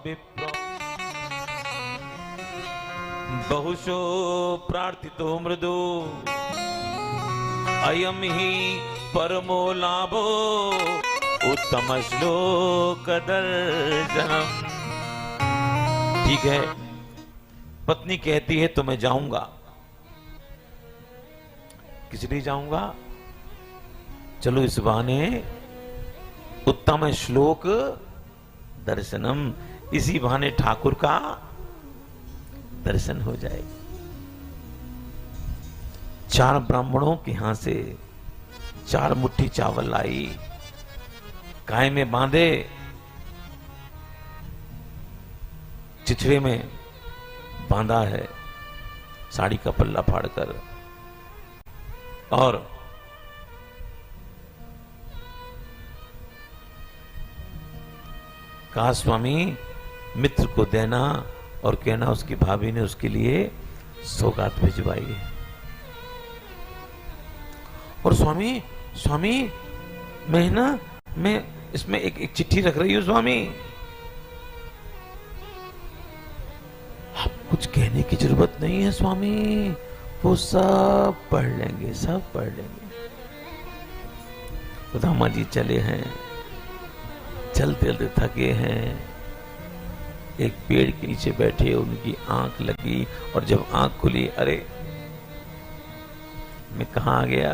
विप्र बहुशो प्रार्थितो मृदु अयम ही परमो लाभो उत्तम श्लोक दर्शनम। ठीक है, पत्नी कहती है तो मैं जाऊंगा। किस लिए जाऊंगा? चलो इस बहाने उत्तम श्लोक दर्शनम, इसी बहाने ठाकुर का दर्शन हो जाए। 4 ब्राह्मणों के यहां से 4 मुट्ठी चावल लाई, काय में बांधे, चिथड़े में बांधा है साड़ी का पल्ला फाड़कर, और कहा स्वामी मित्र को देना और कहना उसकी भाभी ने उसके लिए सौगात भिजवाई है। और स्वामी मैं इसमें एक चिट्ठी रख रही हूं स्वामी। आप कुछ कहने की जरूरत नहीं है स्वामी, वो सब पढ़ लेंगे, सब पढ़ लेंगे। सुदामा जी चले हैं, चलते चलते थके हैं, एक पेड़ के नीचे बैठे, उनकी आंख लगी, और जब आंख खुली, अरे मैं कहाँ आ गया?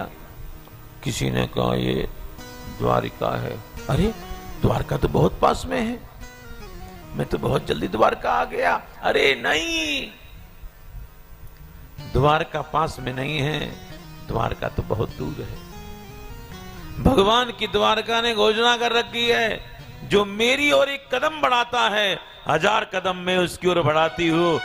किसी ने कहा ये द्वारिका है। अरे द्वारका तो बहुत पास में है, मैं तो बहुत जल्दी द्वारका आ गया। अरे नहीं, द्वारका पास में नहीं है, द्वारका तो बहुत दूर है। भगवान की द्वारका ने घोषणा कर रखी है, जो मेरी ओर एक कदम बढ़ाता है 1000 कदम में उसकी ओर बढ़ाती हूं।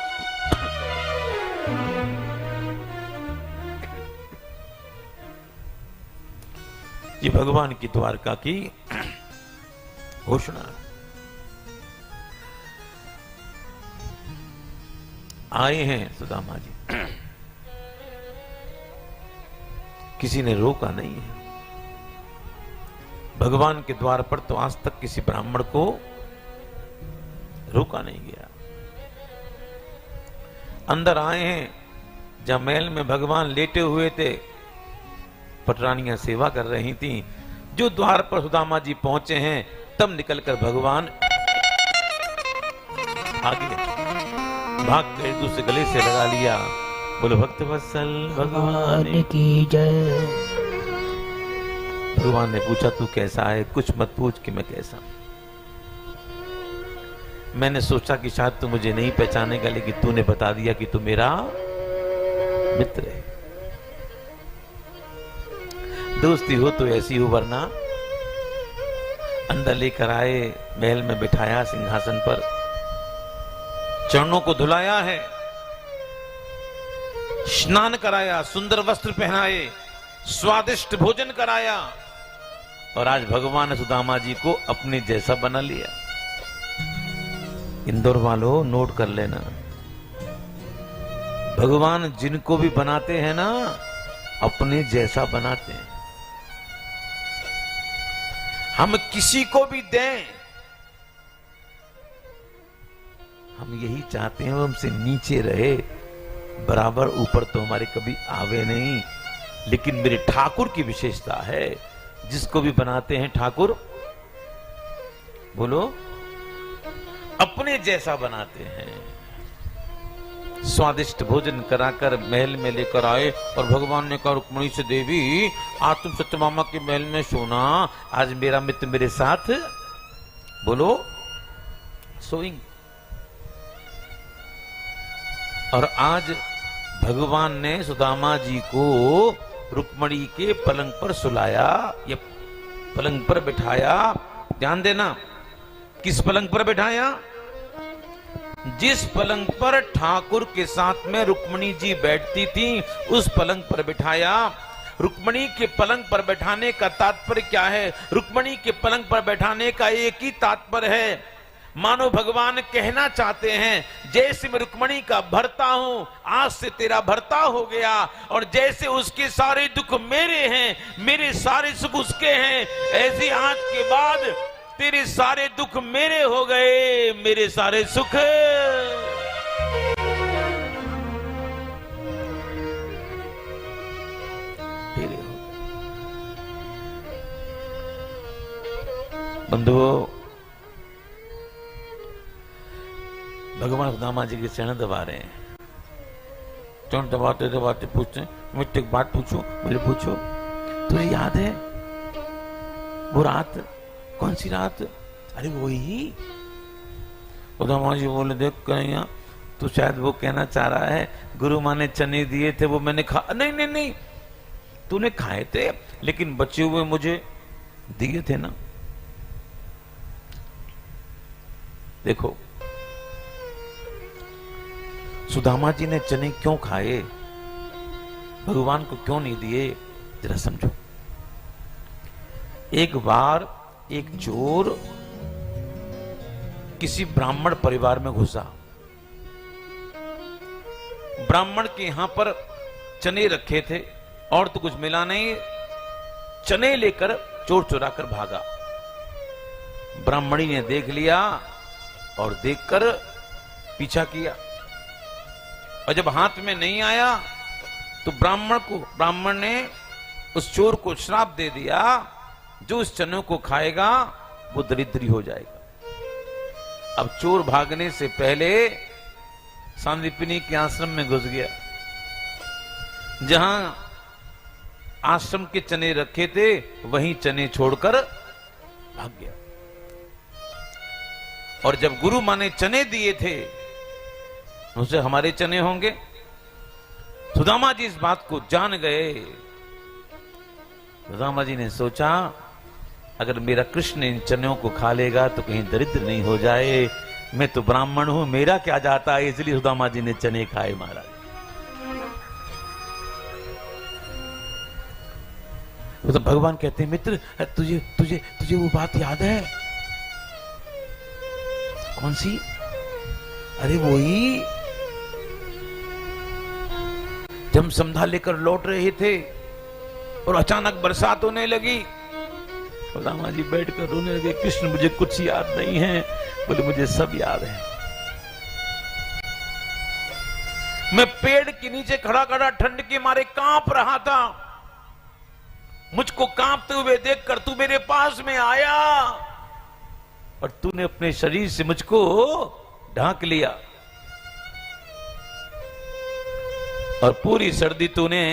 ये भगवान की द्वारका की घोषणा। आए हैं सुदामा जी, किसी ने रोका नहीं है। भगवान के द्वार पर तो आज तक किसी ब्राह्मण को रोका नहीं गया। अंदर आए हैं, जब महल में भगवान लेटे हुए थे, पटरानियां सेवा कर रही थी। जो द्वार पर सुदामा जी पहुंचे हैं, तब निकलकर भगवान आगे भाग कर एक दूसरे गले से लगा लिया। बोलो भक्त वत्सल भगवान की जय। भगवान ने पूछा तू कैसा है? कुछ मत पूछ कि मैं कैसा। मैंने सोचा कि शायद तू मुझे नहीं पहचानेगा, लेकिन तूने बता दिया कि तू मेरा मित्र है। दोस्ती हो तो ऐसी हो, वरना। अंदर लेकर आए, महल में बिठाया सिंहासन पर, चरणों को धुलाया है, स्नान कराया, सुंदर वस्त्र पहनाए, स्वादिष्ट भोजन कराया, और आज भगवान ने सुदामा जी को अपने जैसा बना लिया। इंदौर वालों नोट कर लेना, भगवान जिनको भी बनाते हैं ना, अपने जैसा बनाते हैं। हम किसी को भी दें, हम यही चाहते हैं वो हमसे नीचे रहे, बराबर ऊपर तो हमारे कभी आवे नहीं। लेकिन मेरे ठाकुर की विशेषता है, जिसको भी बनाते हैं ठाकुर, बोलो, अपने जैसा बनाते हैं। स्वादिष्ट भोजन कराकर महल में लेकर आए, और भगवान ने कहा रुक्मिणी से, देवी आज तुम सत्यभामा के महल में सोना, आज मेरा मित्र मेरे साथ, बोलो, सोएंगे। और आज भगवान ने सुदामा जी को रुक्मिणी के पलंग पर सुलाया, या पलंग पर बिठाया। ध्यान देना, किस पलंग पर बिठाया? जिस पलंग पर ठाकुर के साथ में रुक्मिणी जी बैठती थी, उस पलंग पर बिठाया। रुक्मिणी के पलंग पर बैठाने का तात्पर्य क्या है? रुक्मिणी के पलंग पर बैठाने का एक ही तात्पर्य है, मानो भगवान कहना चाहते हैं, जैसे मैं रुक्मिणी का भर्ता हूं, आज से तेरा भर्ता हो गया, और जैसे उसके सारे दुख मेरे हैं, मेरे सारे सुख उसके हैं, ऐसे आज के बाद तेरे सारे दुख मेरे हो गए, मेरे सारे सुख तेरे हो। बंधुओं, भगवान सुदामा जी के चरण दबा रहे हैं। चरण दबाते दबाते पूछते हैं, मैं एक बात पूछूं? बोले पूछो। तुझे याद है वो रात? कौन सी रात? अरे वही। सुदामा जी बोले, देख कन्हैया, तू शायद वो कहना चाह रहा है गुरु माँ ने चने दिए थे वो मैंने खा। नहीं नहीं नहीं, तूने खाए थे लेकिन बचे हुए मुझे दिए थे ना। देखो, सुदामा जी ने चने क्यों खाए, भगवान को क्यों नहीं दिए, जरा समझो। एक बार एक चोर किसी ब्राह्मण परिवार में घुसा। ब्राह्मण के यहां पर चने रखे थे और तो कुछ मिला नहीं, चने लेकर चोर चुरा कर भागा। ब्राह्मणी ने देख लिया और देखकर पीछा किया, और जब हाथ में नहीं आया तो ब्राह्मण ने उस चोर को श्राप दे दिया, जो उस चनों को खाएगा वो दरिद्री हो जाएगा। अब चोर भागने से पहले सांदीपनी के आश्रम में घुस गया, जहां आश्रम के चने रखे थे वहीं चने छोड़कर भाग गया। और जब गुरु माँ ने चने दिए थे, उनसे हमारे चने होंगे। सुदामा जी इस बात को जान गए। सुदामा जी ने सोचा, अगर मेरा कृष्ण इन चनों को खा लेगा तो कहीं दरिद्र नहीं हो जाए, मैं तो ब्राह्मण हूं, मेरा क्या जाता है। इसलिए सुदामा जी ने चने खाए महाराज। तो भगवान कहते हैं, मित्र तुझे तुझे तुझे वो बात याद है? कौन सी? अरे वही, जब समधा लेकर लौट रहे थे और अचानक बरसात होने लगी। सुदामा जी बैठकर रोने लगे, कृष्ण मुझे कुछ याद नहीं है। बोले मुझे सब याद है। मैं पेड़ के नीचे खड़ा खड़ा ठंड के मारे कांप रहा था, मुझको कांपते हुए देखकर तू मेरे पास में आया और तूने अपने शरीर से मुझको ढांक लिया और पूरी सर्दी तूने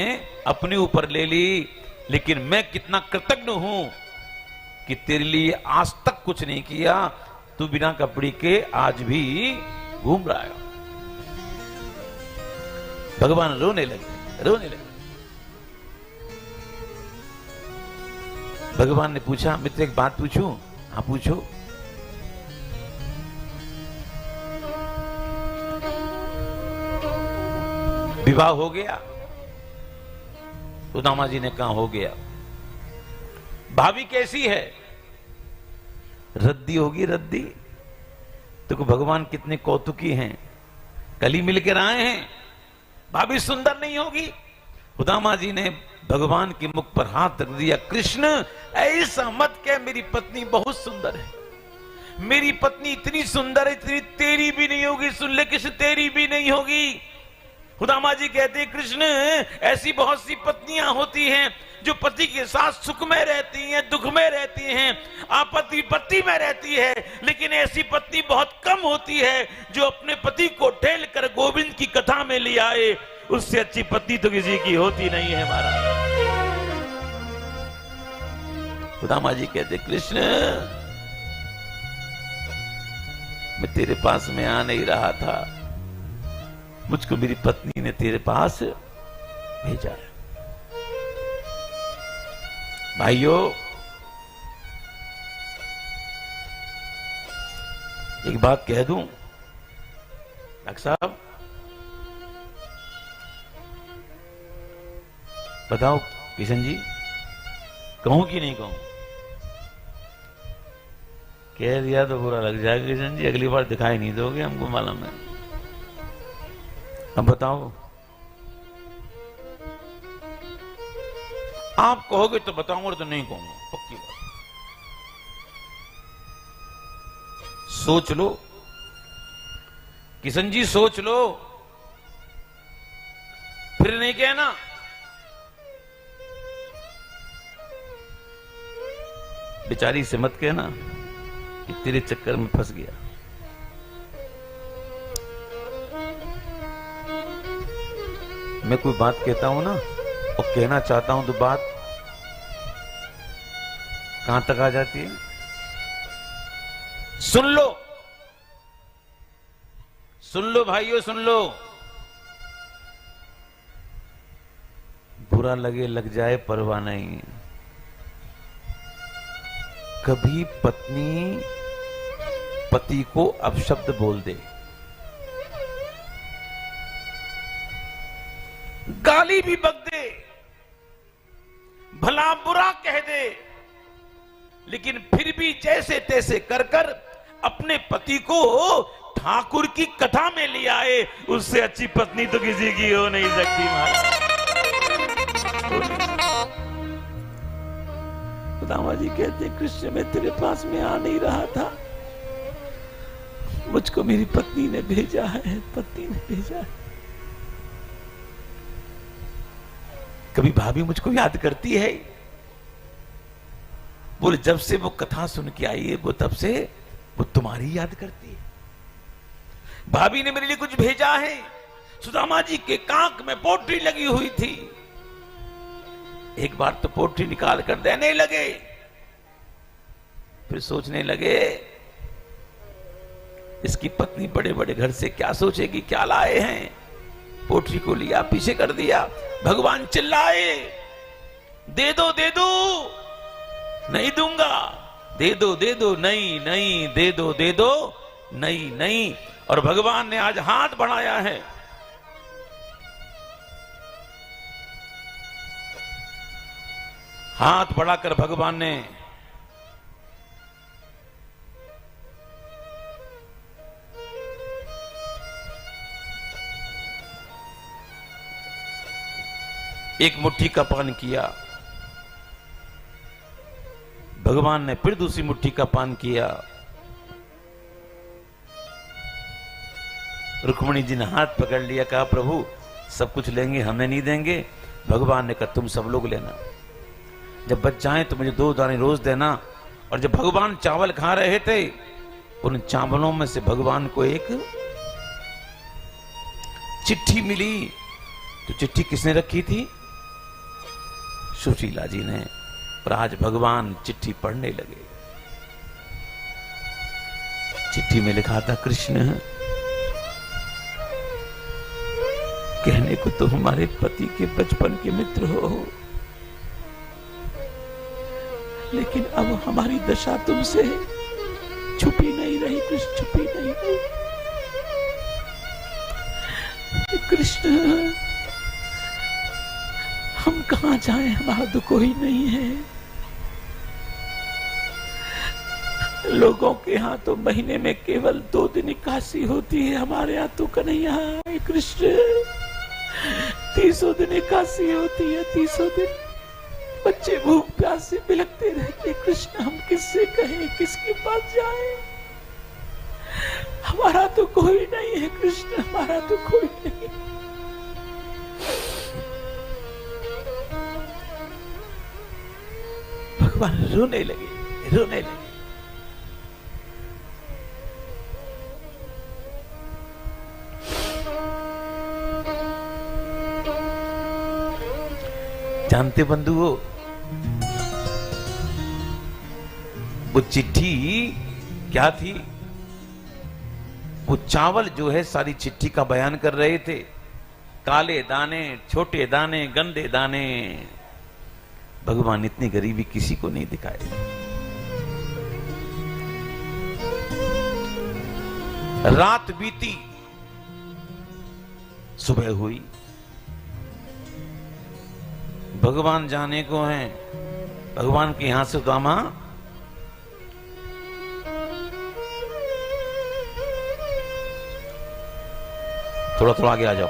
अपने ऊपर ले ली। लेकिन मैं कितना कृतज्ञ हूं कि तेरे लिए आज तक कुछ नहीं किया, तू बिना कपड़े के आज भी घूम रहा है। भगवान रोने लगे। भगवान ने पूछा, मित्र एक बात पूछूं? हाँ पूछो। विवाह हो गया? सुदामा जी ने कहा हो गया। भाभी कैसी है? रद्दी होगी रद्दी। तो भगवान कितने कौतुकी हैं, कल ही मिलकर आए हैं। भाभी सुंदर नहीं होगी? सुदामा जी ने भगवान के मुख पर हाथ रख दिया, कृष्ण ऐसा मत कह, मेरी पत्नी बहुत सुंदर है। मेरी पत्नी इतनी सुंदर है, इतनी तेरी भी नहीं होगी। सुन ले कृष्ण, तेरी भी नहीं होगी। सुदामा जी कहते हैं, कृष्ण ऐसी बहुत सी पत्नियां होती हैं जो पति के साथ सुख में रहती हैं, दुख में रहती हैं, आपत्ति विपत्ति में रहती है, लेकिन ऐसी पत्नी बहुत कम होती है जो अपने पति को ठेल कर गोविंद की कथा में ले आए। उससे अच्छी पत्नी तो किसी की होती नहीं है महाराज। सुदामा जी कहते, कृष्ण मैं तेरे पास में आ नहीं रहा था, मुझको मेरी पत्नी ने तेरे पास भेजा है। भाइयों, एक बात कह दूं डॉक्टर साहब, बताओ किशन जी, कहूं कि नहीं कहूं? कह दिया तो बुरा लग जाएगा किशन जी, अगली बार दिखाई नहीं दोगे, हमको मालूम है। अब बताओ, आप कहोगे तो बताऊंगा, तो नहीं कहूंगा, पक्की बात। सोच लो किशन जी, सोच लो, फिर नहीं कहना। बेचारी से मत कहना कि तेरे चक्कर में फंस गया। मैं कोई बात कहता हूं ना और कहना चाहता हूं तो बात कहां तक आ जाती है? सुन लो, सुन लो भाइयों, सुन लो। बुरा लगे लग जाए परवाह नहीं। कभी पत्नी पति को अपशब्द बोल दे, गाली भी बक दे, भला बुरा कह दे, लेकिन फिर भी जैसे तैसे कर कर अपने पति को ठाकुर की कथा में ले आए, उससे अच्छी पत्नी तो किसी की हो नहीं सकती महाराज। सुदामा जी कहते, कृष्ण मैं तेरे पास में आ नहीं रहा था, मुझको मेरी पत्नी ने भेजा है, पत्नी ने भेजा है। कभी भाभी मुझको याद करती है? बोले जब से वो कथा सुन के आई है वो तब से वो तुम्हारी याद करती है। भाभी ने मेरे लिए कुछ भेजा है। सुदामा जी के कांक में पोटली लगी हुई थी, एक बार तो पोटली निकाल कर देने लगे, फिर सोचने लगे इसकी पत्नी बड़े बड़े घर से क्या सोचेगी, क्या लाए हैं। पोटली को लिया, पीछे कर दिया। भगवान चिल्लाए, दे दो दे दो, नहीं दूंगा, दे दो दे दो, नहीं नहीं, दे दो दे दो, नहीं नहीं। और भगवान ने आज हाथ बढ़ाया है। हाथ बढ़ाकर भगवान ने एक मुट्ठी का पान किया, भगवान ने फिर दूसरी मुट्ठी का पान किया। रुक्मिणी जी ने हाथ पकड़ लिया, कहा प्रभु सब कुछ लेंगे, हमें नहीं देंगे। भगवान ने कहा तुम सब लोग लेना, जब बच जाए तो मुझे 2 दाने रोज देना। और जब भगवान चावल खा रहे थे, उन चावलों में से भगवान को एक चिट्ठी मिली। तो चिट्ठी किसने रखी थी? सुशीला जी ने। और आज भगवान चिट्ठी पढ़ने लगे। चिट्ठी में लिखा था, कृष्ण कहने को तो हमारे पति के बचपन के मित्र हो, लेकिन अब हमारी दशा तुमसे छुपी नहीं रही कृष्ण, छुपी नहीं रही। कृष्ण हम कहां जाएं, हमारा तो कोई नहीं है। लोगों के यहाँ तो महीने में केवल 2 दिन एकादशी होती है, हमारे यहाँ तो कन्हैया है कृष्ण 30 दिन एकादशी होती है। 30 दिन बच्चे भूख प्यास से बिलखते रहते। कृष्ण हम किससे कहें, किसके पास जाएं? हमारा तो कोई नहीं है कृष्ण, हमारा तो कोई नहीं। भगवान रोने लगे, रोने लगे। जानते बंधुओं, वो चिट्ठी क्या थी? वो चावल जो है सारी चिट्ठी का बयान कर रहे थे। काले दाने, छोटे दाने, गंदे दाने। भगवान इतनी गरीबी किसी को नहीं दिखाए। रात बीती, सुबह हुई, भगवान जाने को हैं। भगवान के यहां से सुदामा थोड़ा थोड़ा आगे आ जाओ,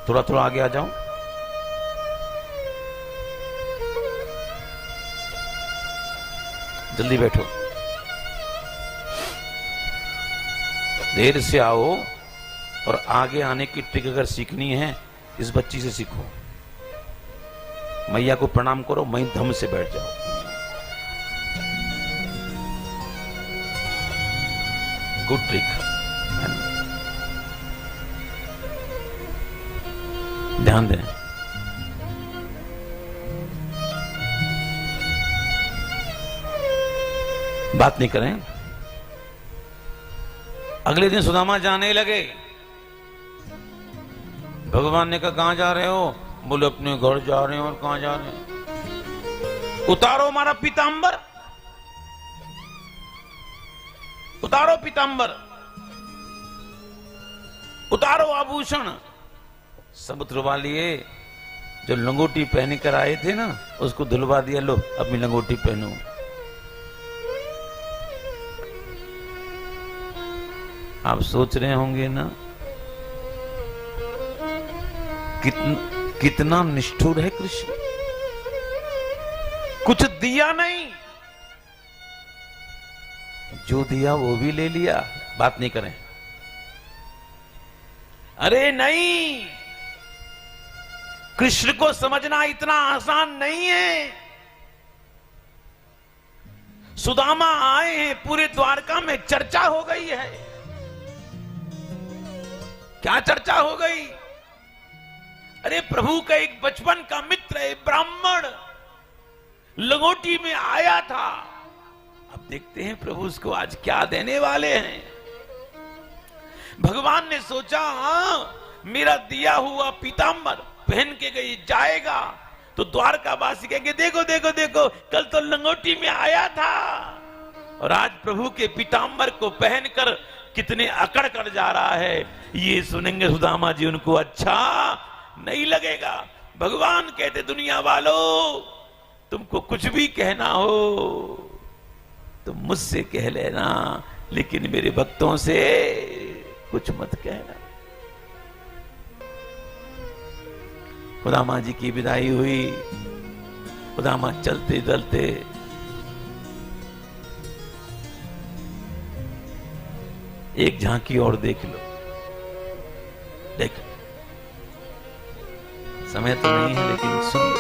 थोड़ा थोड़ा आगे आ जाओ। जल्दी बैठो। देर से आओ और आगे आने की ट्रिक अगर सीखनी है इस बच्ची से सीखो। मैया को प्रणाम करो, वहीं धम से बैठ जाओ। गुड ट्रिक, ध्यान दें। बात नहीं करें। अगले दिन सुदामा जाने लगे। भगवान ने कहा कहां जा रहे हो? बोले अपने घर जा रहे हैं। और कहां जा रहे हैं? उतारो हमारा पीतांबर, उतारो पीतांबर, उतारो आभूषण। सब उतरवा लिए। जो लंगोटी पहन कर आए थे ना उसको धुलवा दिया, लो अपनी लंगोटी पहनो। आप सोच रहे होंगे ना कितना निष्ठुर है कृष्ण। कुछ दिया नहीं, जो दिया वो भी ले लिया। बात नहीं करें। अरे नहीं, कृष्ण को समझना इतना आसान नहीं है। सुदामा आए हैं, पूरे द्वारका में चर्चा हो गई है। क्या चर्चा हो गई? अरे प्रभु का एक बचपन का मित्र है ब्राह्मण, लंगोटी में आया था। अब देखते हैं प्रभु उसको आज क्या देने वाले हैं। भगवान ने सोचा मेरा दिया हुआ पीतांबर पहन के गई जाएगा तो द्वारकावासी कहेंगे देखो देखो देखो, कल तो लंगोटी में आया था और आज प्रभु के पीतांबर को पहनकर कितने अकड़ कर जा रहा है। ये सुनेंगे सुदामा जी, उनको अच्छा नहीं लगेगा। भगवान कहते दुनिया वालों, तुमको कुछ भी कहना हो तुम मुझसे कह लेना, लेकिन मेरे भक्तों से कुछ मत कहना। सुदामा जी की विदाई हुई। सुदामा चलते चलते एक झांकी और देख लो। देख, समय तो नहीं है लेकिन सुन लो।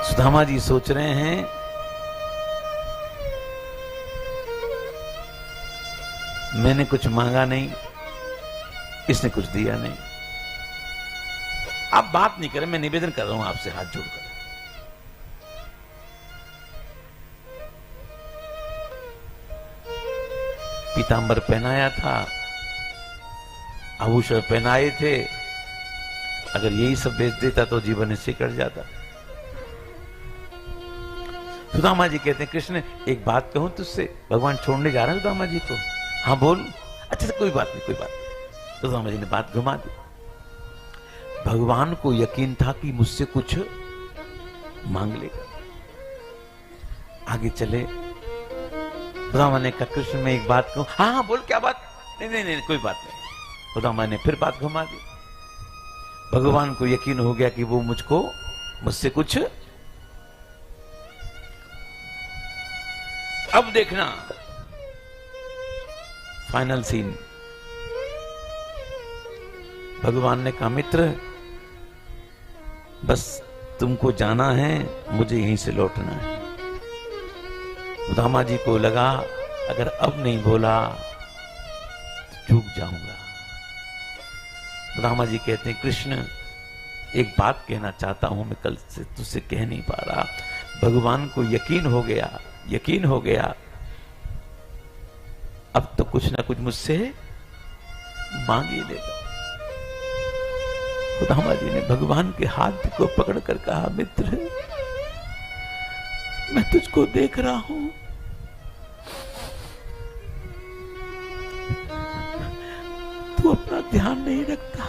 सुदामा जी सोच रहे हैं मैंने कुछ मांगा नहीं, इसने कुछ दिया नहीं। आप बात नहीं करें, मैं निवेदन कर रहा हूं आपसे हाथ जोड़कर। पीतांबर पहनाया था, आभूषण पहनाए थे। अगर यही सब बेच देता तो जीवन इससे कट जाता। सुदामा जी कहते हैं कृष्ण एक बात कहूं तुझसे, भगवान छोड़ने जा रहे हैं सुदामा जी को। हाँ बोल। अच्छा से कोई बात नहीं, कोई बात नहीं। सुदामा जी ने बात घुमा दी। भगवान को यकीन था कि मुझसे कुछ मांग लेगा। आगे चले। सुदामा ने कहा कृष्ण मैं एक बात कहूं। हाँ हाँ बोल, क्या बात? नहीं नहीं नहीं कोई बात नहीं। सुदामा ने फिर बात घुमा दी। भगवान को यकीन हो गया कि वो मुझसे कुछ। अब देखना फाइनल सीन। भगवान ने कहा मित्र बस तुमको जाना है, मुझे यहीं से लौटना है। सुदामा जी को लगा अगर अब नहीं बोला तो चूक जाऊंगा। सुदामा जी कहते हैं कृष्ण एक बात कहना चाहता हूं, मैं कल से तुझसे कह नहीं पा रहा। भगवान को यकीन हो गया अब तो कुछ ना कुछ मुझसे मांग ही लेगा। सुदामा जी ने भगवान के हाथ को पकड़कर कहा मित्र मैं तुझको देख रहा हूं, तू अपना ध्यान नहीं रखता,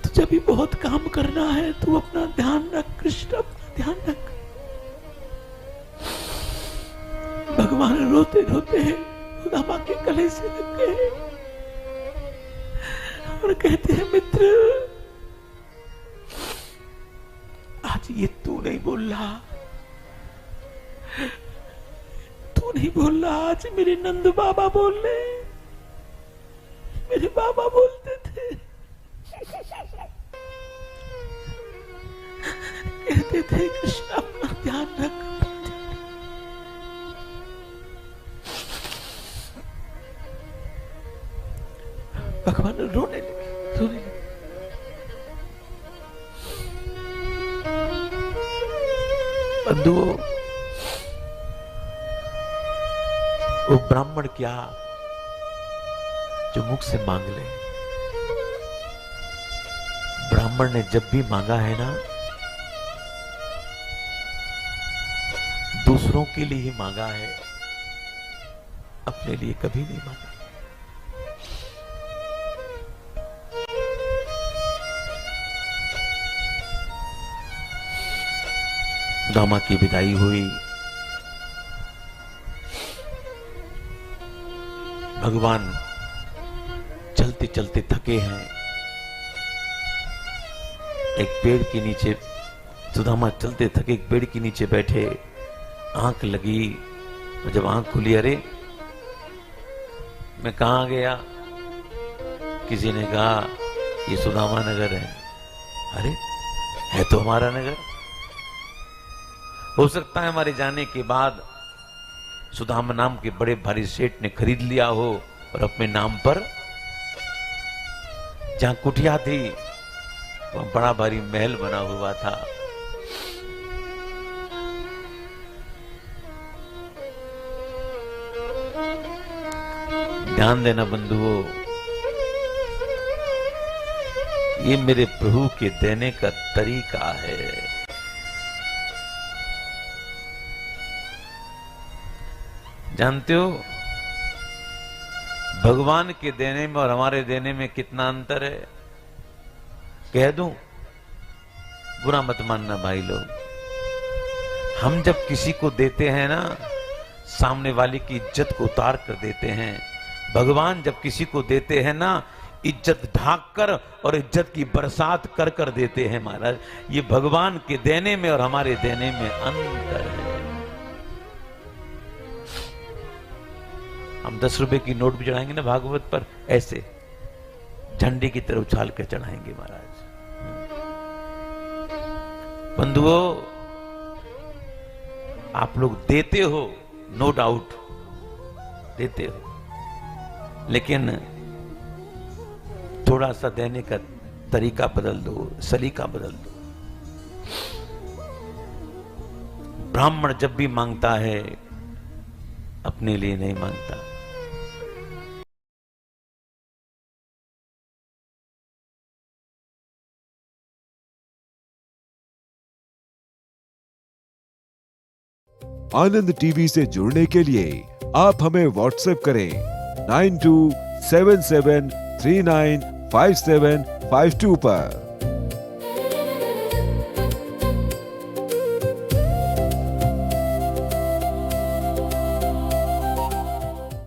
तुझे भी बहुत काम करना है, तू अपना ध्यान रख कृष्ण, अपना ध्यान रख। भगवान रोते रोते सुदामा के गले से लग गए और कहते हैं मित्र आज आज ये तू नहीं बोल रहा, तू नहीं बोल रहा, आज मेरे नंद बाबा बोल रहे, मेरे बाबा बोलते थे, कहते थे कृष्ण अपना ध्यान रख। भगवान रोने लगे। बंधुओं, वो ब्राह्मण क्या जो मुख से मांग ले, ब्राह्मण ने जब भी मांगा है ना, दूसरों के लिए ही मांगा है, अपने लिए कभी नहीं मांगा। दामा की विदाई हुई, भगवान चलते चलते थके हैं, एक पेड़ के नीचे, सुदामा चलते थके एक पेड़ के नीचे बैठे, आंख लगी, जब आंख खुली, अरे मैं कहां गया, किसी ने कहा ये सुदामा नगर है। अरे है तो हमारा नगर, हो सकता है हमारे जाने के बाद सुदामा नाम के बड़े भारी सेठ ने खरीद लिया हो और अपने नाम पर, जहां कुटिया थी वहां बड़ा भारी महल बना हुआ था। ध्यान देना बंधुओं, ये मेरे प्रभु के देने का तरीका है। जानते हो भगवान के देने में और हमारे देने में कितना अंतर है? कह दूं, बुरा मत मानना भाई लोग, हम जब किसी को देते हैं ना, सामने वाले की इज्जत को उतार कर देते हैं। भगवान जब किसी को देते हैं ना, इज्जत ढाक कर और इज्जत की बरसात कर कर देते हैं महाराज। ये भगवान के देने में और हमारे देने में अंतर है। हम 10 रुपए की नोट भी चढ़ाएंगे ना भागवत पर, ऐसे झंडे की तरह उछाल कर चढ़ाएंगे महाराज। बंधुओं, आप लोग देते हो, नो डाउट देते हो, लेकिन थोड़ा सा देने का तरीका बदल दो, सलीका बदल दो। ब्राह्मण जब भी मांगता है अपने लिए नहीं मांगता। आनंद टीवी से जुड़ने के लिए आप हमें व्हाट्सएप करें 9277395752 पर।